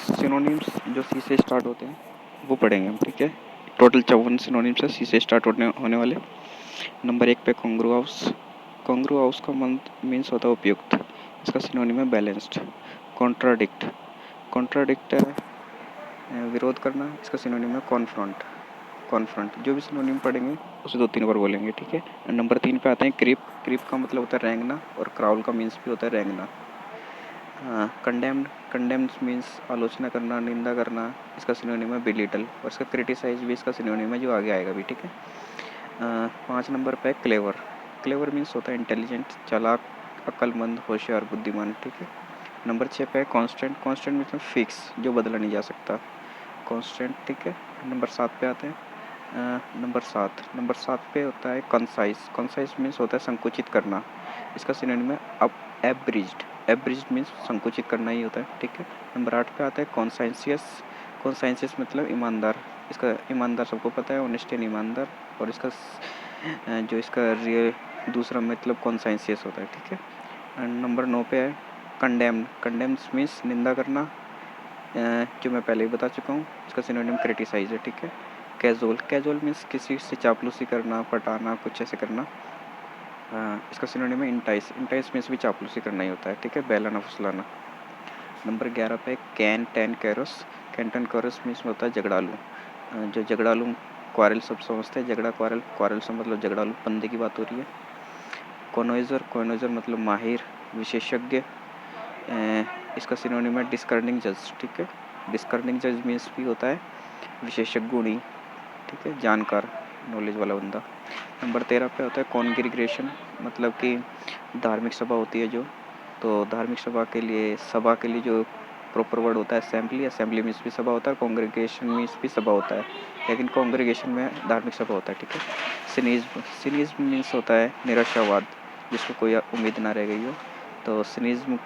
Synonyms जो सी से start होते हैं वो पढ़ेंगे हम, ठीक है। टोटल 54 सिनोनिम्स है सी से स्टार्ट होने वाले। नंबर 1 पे कॉन्ग्रुआउस। कॉन्ग्रुआउस का मीन्स होता है उपयुक्त। इसका सिनोनिम है बैलेंस्ड। कॉन्ट्राडिक्ट। कॉन्ट्राडिक्ट है विरोध करना। इसका सिनोनिम है कॉन्फ्रंट। कॉन्फ्रंट। जो भी सिनोनिम पढ़ेंगे उसे 2-3 बार बोलेंगे, ठीक है। नंबर 3 पे आते हैं क्रीप। क्रीप का मतलब होता है रेंगना, और क्राउल का मीन्स भी होता है रेंगना। कंडेम्ड। कंडेम्ड मीन्स आलोचना करना, निंदा करना। इसका सिनोनिम है बिलिटल, और इसका क्रिटिसाइज भी इसका सिनोनिम है जो आगे आएगा भी, ठीक है। 5 नंबर पे क्लेवर। क्लेवर मीन्स होता है इंटेलिजेंट, चालाक, अक्लमंद, होशियार, बुद्धिमान, ठीक है। नंबर 6 पे कांस्टेंट। कांस्टेंट मीन्स फिक्स, जो बदला नहीं जा सकता, कांस्टेंट, ठीक है। नंबर 7 पे आते हैं। नंबर 7 पे होता है कंसाइज। कंसाइज मीन्स होता है संकुचित करना। इसका सिनोनिम है एब्रिज्ड। एब्रिज्ड मीन्स संकुचित करना ही होता है, ठीक है। नंबर 8 पे आता है कॉन्साइंसियस। कॉन्साइंसियस मतलब ईमानदार। इसका ईमानदार सबको पता है, ऑनेस्ट एंड ईमानदार। और इसका जो इसका रियल दूसरा मतलब कॉन्साइंसियस होता है, ठीक है। एंड नंबर 9 पे है कंडेम्ड। कंडेम्ड मीन्स निंदा करना, जो मैं पहले ही बता चुका हूँ। इसका सिनोनिम क्रिटिसाइज है, ठीक है। कैजुअल। कैजुअल मीन्स किसी से चापलूसी करना, पटाना, कुछ ऐसे करना। इसका सिनोनिम है इंटाइस। इंटाइस मीन्स भी चापलूसी करना ही होता है, ठीक है, बहलाना फुसलाना। नंबर 11 पे can ten Cyrus. Canton Cyrus means होता है झगड़ालू। जो झगड़ालू क्वारल सब समझते हैं, झगड़ा क्वारल, क्वारल से मतलब झगड़ालू, पंदे की बात हो रही है। कॉनोइजर। कॉनोइजर मतलब माहिर, विशेषज्ञ। इसका सिनोनिम है डिस्कर्निंग जज, ठीक है। डिस्कर्निंग जज मीन्स भी होता है विशेषज्ञ गुणी, ठीक है, जानकार, नॉलेज वाला बंदा। नंबर 13 पे होता है कॉन्ग्रीगेशन, मतलब कि धार्मिक सभा होती है जो, तो धार्मिक सभा के लिए जो प्रॉपर वर्ड होता है असेंबली। असेंबली मीन्स भी सभा होता है, कॉन्ग्रीगेशन मीन्स भी सभा होता है, लेकिन कॉन्ग्रीगेशन में धार्मिक सभा होता है, ठीक है। सिनिज्म। सिनिज्म मीन्स होता है निराशावाद, जिसको कोई उम्मीद ना रह गई हो। तो सिनिज्म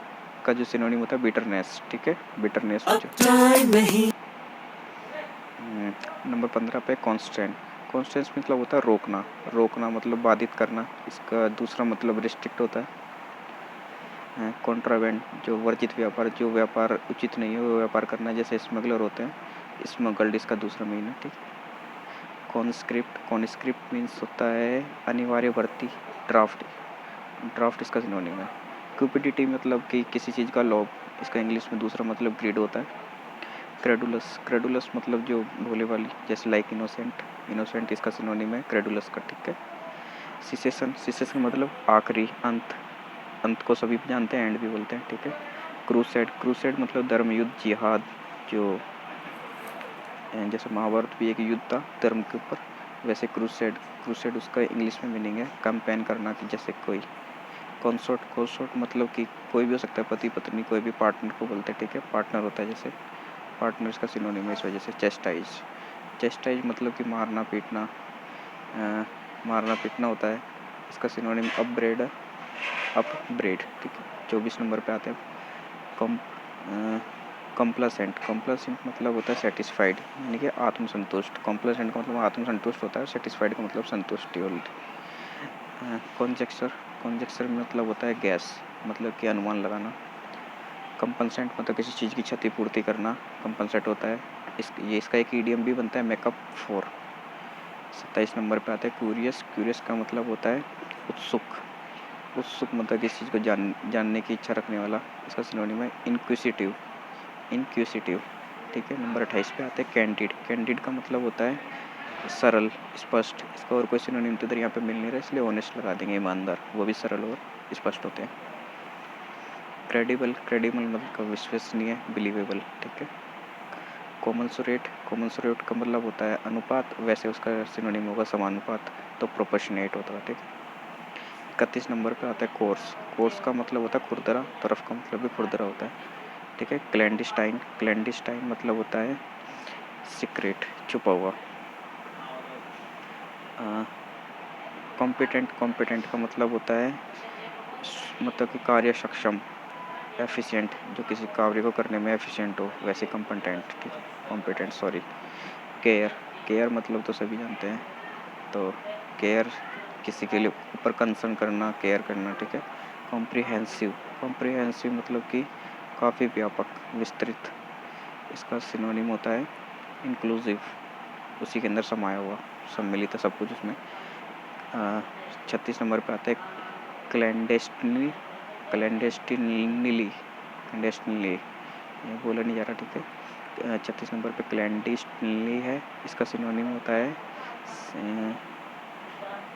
का जो सिनोनिम होता है बिटरनेस, ठीक है, बिटरनेस जो। नंबर 15 पे कॉन्स्टेंट। कॉन्स्टेंस मतलब होता है रोकना। रोकना मतलब बाधित करना। इसका दूसरा मतलब रिस्ट्रिक्ट होता है। कॉन्ट्रावेंट जो वर्जित व्यापार, जो व्यापार उचित नहीं है वो व्यापार करना, जैसे स्मगलर होते हैं, स्मगल्ड इसका दूसरा मीन है, ठीक। कॉन्स्क्रिप्ट। कॉन्स्क्रिप्ट मीन्स होता है अनिवार्य भर्ती, ड्राफ्ट। ड्राफ्ट इसका सिनोनिम है। क्यूपिडिटी मतलब कि किसी चीज़ का लोभ, इसका इंग्लिश में दूसरा मतलब ग्रीड होता है। क्रेडुलस। क्रेडुलस मतलब जो भोले वाली, जैसे लाइक इनोसेंट। इनोसेंट इसका सिनोनिम है क्रेडुलस का, ठीक है। सिसेशन। सिसेशन मतलब आखिरी, अंत। अंत को सभी जानते हैं, एंड भी बोलते हैं, ठीक है। क्रूसेड। क्रूसेड मतलब धर्म युद्ध, जिहाद, जो जैसे महाभारत भी एक युद्ध था धर्म के ऊपर, वैसे क्रूसेड। क्रूसेड उसका इंग्लिश में मीनिंग है कैंपेन करना, कि जैसे कोई। कॉन्सोर्ट। कॉन्सोर्ट मतलब कि कोई भी हो सकता है, पति पत्नी, कोई भी पार्टनर को बोलते हैं, ठीक है, पार्टनर होता है जैसे। पार्टनर इसका सिनोनिम है इस वजह से चेस्टाइज। चेस्टाइज मतलब कि मारना पीटना, मारना पीटना होता है। इसका सिनोनिम अपब्रेड, अपब्रेड, ठीक है। 24 नंबर पे आते हैं कंप्लासेंट। कंप्लासेंट मतलब होता है सेटिस्फाइड, यानी कि आत्मसंतुष्ट। कंप्लासेंट का मतलब आत्मसंतुष्ट होता है, सेटिस्फाइड का मतलब संतुष्टि होती। कॉन्जेक्चर। कॉन्जेक्चर मतलब होता है गैस, मतलब कि अनुमान लगाना। कंपनसेंट मतलब किसी चीज़ की क्षतिपूर्ति करना, कंपनसेट होता है। इसका एक ईडियम भी बनता है, मेकअप फॉर। 27 नंबर पे आता है क्यूरियस। क्यूरियस का मतलब होता है उत्सुक। उत्सुक मतलब किसी चीज़ को जानने की इच्छा रखने वाला। इसका सिनोनिम है इंक्विसिटिव। इंक्विसिटिव, ठीक है। नंबर 28 पे आते हैं कैंडिड। कैंडिड का मतलब होता है सरल, स्पष्ट। इसका और कोई सिनोनिम तो इधर यहाँ पे मिल नहीं रहा, इसलिए ऑनेस्ट लगा देंगे, ईमानदार। वो भी सरल और स्पष्ट होते हैं। क्रेडिबल। क्रेडिबल मतलब विश्वसनीय, बिलीवेबल, ठीक है। कॉमनसुरेट। कॉमनसुरेट का मतलब होता है अनुपात, वैसे उसका सिनोनिम होगा समानुपात, तो प्रोपोर्शनेट होता है, ठीक है। 31 नंबर पे आता है कोर्स। कोर्स का मतलब होता है खुरदरा, तरफ का मतलब भी खुरदरा होता है, ठीक है। क्लैंडिस्टाइन। क्लैंडिस्टाइन मतलब होता है सीक्रेट, छुपा हुआ। कॉम्पिटेंट। कॉम्पिटेंट का मतलब होता है मतलब कि कार्य सक्षम, एफिशिएंट, जो किसी कार्य को करने में एफिशिएंट हो, वैसे कॉम्पिटेंट, ठीक है, कॉम्पिटेंट, सॉरी। केयर। केयर मतलब तो सभी जानते हैं, तो केयर किसी के लिए ऊपर कंसर्न करना, केयर करना, ठीक है। कॉम्प्रिहेंसिव। कॉम्प्रिहेंसिव मतलब कि काफ़ी व्यापक, विस्तृत। इसका सिनोनिम होता है इंक्लूसिव, उसी के अंदर समाया हुआ, सम्मिलित है सब कुछ उसमें। 36 नंबर पे आता है क्लैंडेस्टिनली, क्लैंडेस्टिनली, क्लैंडेस्टिनली, ये बोला नहीं जा रहा, ठीक है। 36 नंबर पे क्लैंडेस्टिनली है, इसका सिनोनिम होता है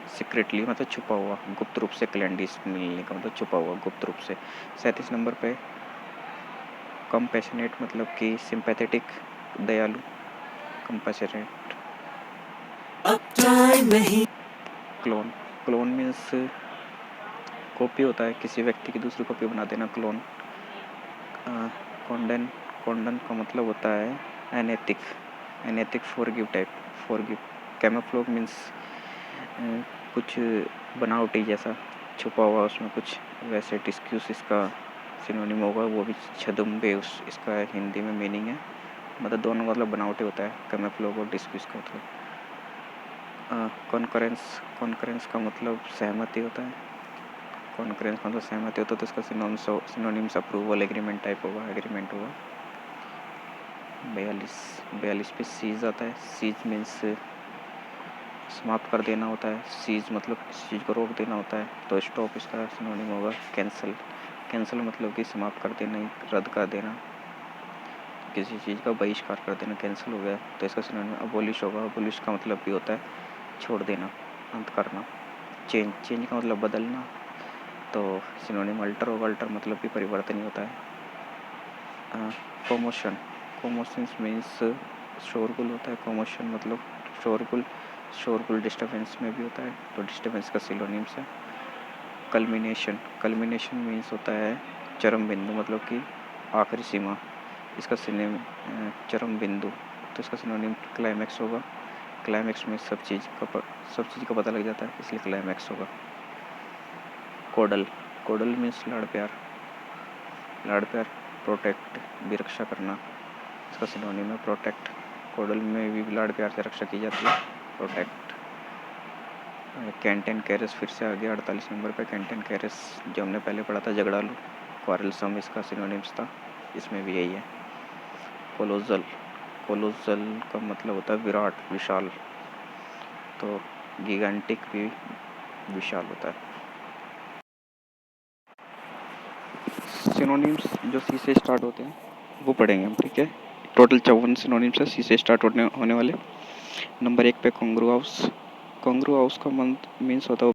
सीक्रेटली, मतलब छुपा हुआ, गुप्त रूप से। क्लैंडेस्टिनली का मतलब छुपा हुआ, गुप्त रूप से। 37 नंबर पे कंपैशनेट, मतलब कि सिंपैथेटिक, दयालु, compassionate. Clone, clone means copy होता है, किसी व्यक्ति की दूसरी कॉपी बना देना, क्लोन। कॉन्डन, कॉन्डन का मतलब होता है अनैतिक, अनैतिक, forgive type, forgive. Camouflage means कुछ बनावटी जैसा, छुपा हुआ उसमें कुछ, वैसे डिस्क्यूज इसका सिनोनिम होगा, वो भी छद्म, इसका हिंदी में मीनिंग है, मतलब दोनों मतलब बनावटी होता है, कैमोफ्लेज और डिस्क्यूज का मतलब। कॉन्करेंस, कॉन्करेंस का मतलब सहमति होता है, कॉन्करेंस मतलब सहमति होता है, तो इसका सिनोनिम्स अप्रूवल, एग्रीमेंट टाइप होगा, एग्रीमेंट होगा। 42 पे सीज आता है, सीज मीन्स समाप्त कर देना होता है, सीज मतलब किसी चीज़ को रोक देना होता है, तो स्टॉप इसका सिनोनिम होगा कैंसल, कैंसल मतलब कि समाप्त कर देना, रद्द कर देना, किसी चीज़ का बहिष्कार कर देना, कैंसिल हो गया, तो इसका सिनोनिम अबोलिश होगा, अबोलिश का मतलब भी होता है छोड़ देना, अंत करना। चेंज, चेंज का मतलब बदलना, तो सिनोनिम अल्टर होगा, अल्टर मतलब भी परिवर्तन ही होता है। कोमोशन, कोमोशन मीन्स शोरगुल होता है, कोमोशन मतलब शोरगुल, शोरगुल डिस्टर्बेंस में भी होता है, तो डिस्टर्बेंस का सिनोनिम्स है। कल्मिनेशन, कल्मिनेशन मीन्स होता है चरम बिंदु, मतलब कि आखिरी सीमा, इसका सिनोनिम चरम बिंदु, तो इसका सिनोनिम क्लाइमैक्स होगा। क्लाइमैक्स में सब चीज़ का पता लग जाता है, इसलिए क्लाइमैक्स होगा। कोडल, कोडल मीन्स लाड़ प्यार, लाड़ प्यार, प्रोटेक्ट भी, रक्षा करना, इसका सिनोनिम है प्रोटेक्ट। कोडल में भी लाड़ प्यार से रक्षा की जाती है, प्रोटेक्ट। कैंट एंड कैरस, फिर से आगे 48 नंबर पे कैंट एंड कैरस, जो हमने पहले पढ़ा था, झगड़ालू, क्वारलसम इसका सिनोनिम्स था, इसमें भी यही है। कोलोजल, कोलोजल का मतलब होता है विराट, विशाल, तो गिगांटिक भी विशाल होता है। सिनोनिम्स जो सी से स्टार्ट होते हैं वो पढ़ेंगे हम, ठीक है। टोटल 54 सिनोनिम्स है सी से स्टार्ट होने वाले। नंबर 1 पे कॉन्ग्रुआउस, कॉन्ग्रुआउस का मीन्स होता है